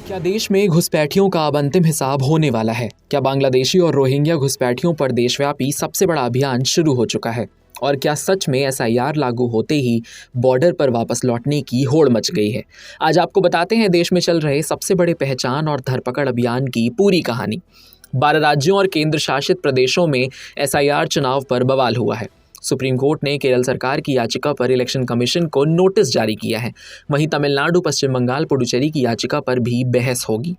क्या देश में घुसपैठियों का अब अंतिम हिसाब होने वाला है? क्या बांग्लादेशी और रोहिंग्या घुसपैठियों पर देशव्यापी सबसे बड़ा अभियान शुरू हो चुका है? और क्या सच में एसआईआर लागू होते ही बॉर्डर पर वापस लौटने की होड़ मच गई है? आज आपको बताते हैं देश में चल रहे सबसे बड़े पहचान और धरपकड़ अभियान की पूरी कहानी। 12 राज्यों और केंद्र शासित प्रदेशों में एसआईआर चुनाव पर बवाल हुआ है। सुप्रीम कोर्ट ने केरल सरकार की याचिका पर इलेक्शन कमीशन को नोटिस जारी किया है। वहीं तमिलनाडु, पश्चिम बंगाल, पुडुचेरी की याचिका पर भी बहस होगी।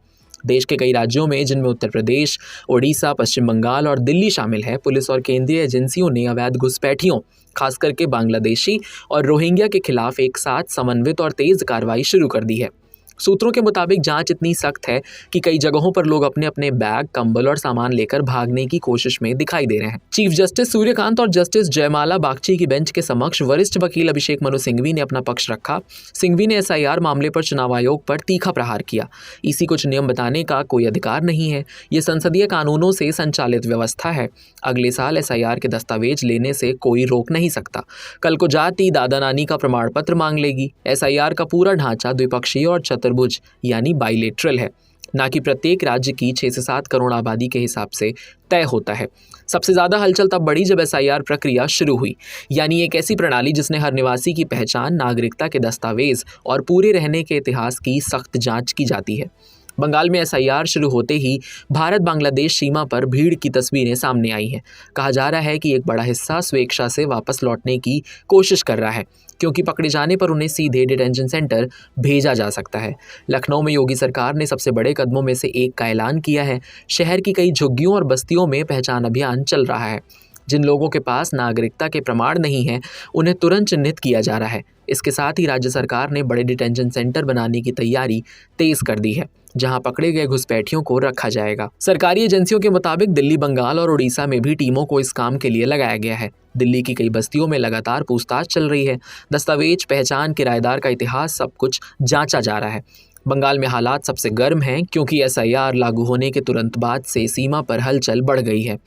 देश के कई राज्यों में, जिनमें उत्तर प्रदेश, ओडिशा, पश्चिम बंगाल और दिल्ली शामिल है, पुलिस और केंद्रीय एजेंसियों ने अवैध घुसपैठियों, खास करके बांग्लादेशी और रोहिंग्या के खिलाफ एक साथ समन्वित और तेज कार्रवाई शुरू कर दी है। सूत्रों के मुताबिक जांच इतनी सख्त है कि कई जगहों पर लोग अपने अपने बैग, कंबल और सामान लेकर भागने की कोशिश में दिखाई दे रहे हैं। चीफ जस्टिस सूर्यकांत और जस्टिस जयमाला बागची की बेंच के समक्ष वरिष्ठ वकील अभिषेक मनु सिंघवी ने अपना पक्ष रखा। सिंघवी ने एसआईआर मामले पर चुनाव आयोग पर तीखा प्रहार किया। ईसी कुछ नियम बताने का कोई अधिकार नहीं है, ये संसदीय कानूनों से संचालित व्यवस्था है। अगले साल एसआईआर के दस्तावेज लेने से कोई रोक नहीं सकता। कल को जाति, दादा नानी का प्रमाण पत्र मांग लेगी। एसआईआर का पूरा ढांचा द्विपक्षीय और चतुर्भुज यानी बाइलेटरल है, ना कि प्रत्येक राज्य की 6 से 7 करोड़ आबादी के हिसाब से तय होता है। सबसे ज़्यादा हलचल तब बढ़ी जब एसआईआर प्रक्रिया शुरू हुई, यानी एक ऐसी प्रणाली जिसने हर निवासी की पहचान, नागरिकता के दस्तावेज और पूरे रहने के इतिहास की सख्त जांच की जाती है। बंगाल में एसआईआर शुरू होते ही भारत बांग्लादेश सीमा पर भीड़ की तस्वीरें सामने आई हैं। कहा जा रहा है कि एक बड़ा हिस्सा स्वेच्छा से वापस लौटने की कोशिश कर रहा है, क्योंकि पकड़े जाने पर उन्हें सीधे डिटेंशन सेंटर भेजा जा सकता है। लखनऊ में योगी सरकार ने सबसे बड़े कदमों में से एक का ऐलान किया है। शहर की कई झुग्गियों और बस्तियों में पहचान अभियान चल रहा है। जिन लोगों के पास नागरिकता के प्रमाण नहीं हैं, उन्हें तुरंत चिन्हित किया जा रहा है। इसके साथ ही राज्य सरकार ने बड़े डिटेंशन सेंटर बनाने की तैयारी तेज कर दी है, जहां पकड़े गए घुसपैठियों को रखा जाएगा। सरकारी एजेंसियों के मुताबिक दिल्ली, बंगाल और उड़ीसा में भी टीमों को इस काम के लिए लगाया गया है। दिल्ली की कई बस्तियों में लगातार पूछताछ चल रही है। दस्तावेज, पहचान, किराएदार का इतिहास, सब कुछ जांचा जा रहा है। बंगाल में हालात सबसे गर्म हैं, क्योंकि एसआईआर लागू होने के तुरंत बाद से सीमा पर हलचल बढ़ गई है।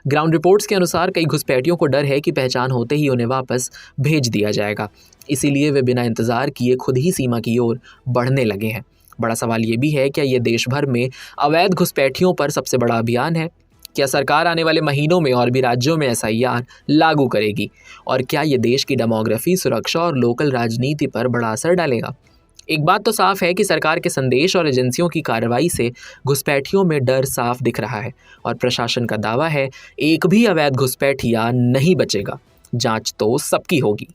ग्राउंड रिपोर्ट्स के अनुसार कई घुसपैठियों को डर है कि पहचान होते ही उन्हें वापस भेज दिया जाएगा, इसीलिए वे बिना इंतजार किए खुद ही सीमा की ओर बढ़ने लगे हैं। बड़ा सवाल ये भी है, क्या ये देश भर में अवैध घुसपैठियों पर सबसे बड़ा अभियान है? क्या सरकार आने वाले महीनों में और भी राज्यों में एसआईआर लागू करेगी? और क्या ये देश की डेमोग्राफी, सुरक्षा और लोकल राजनीति पर बड़ा असर डालेगा? एक बात तो साफ है कि सरकार के संदेश और एजेंसियों की कार्रवाई से घुसपैठियों में डर साफ दिख रहा है, और प्रशासन का दावा है एक भी अवैध घुसपैठिया नहीं बचेगा। जांच तो सबकी होगी।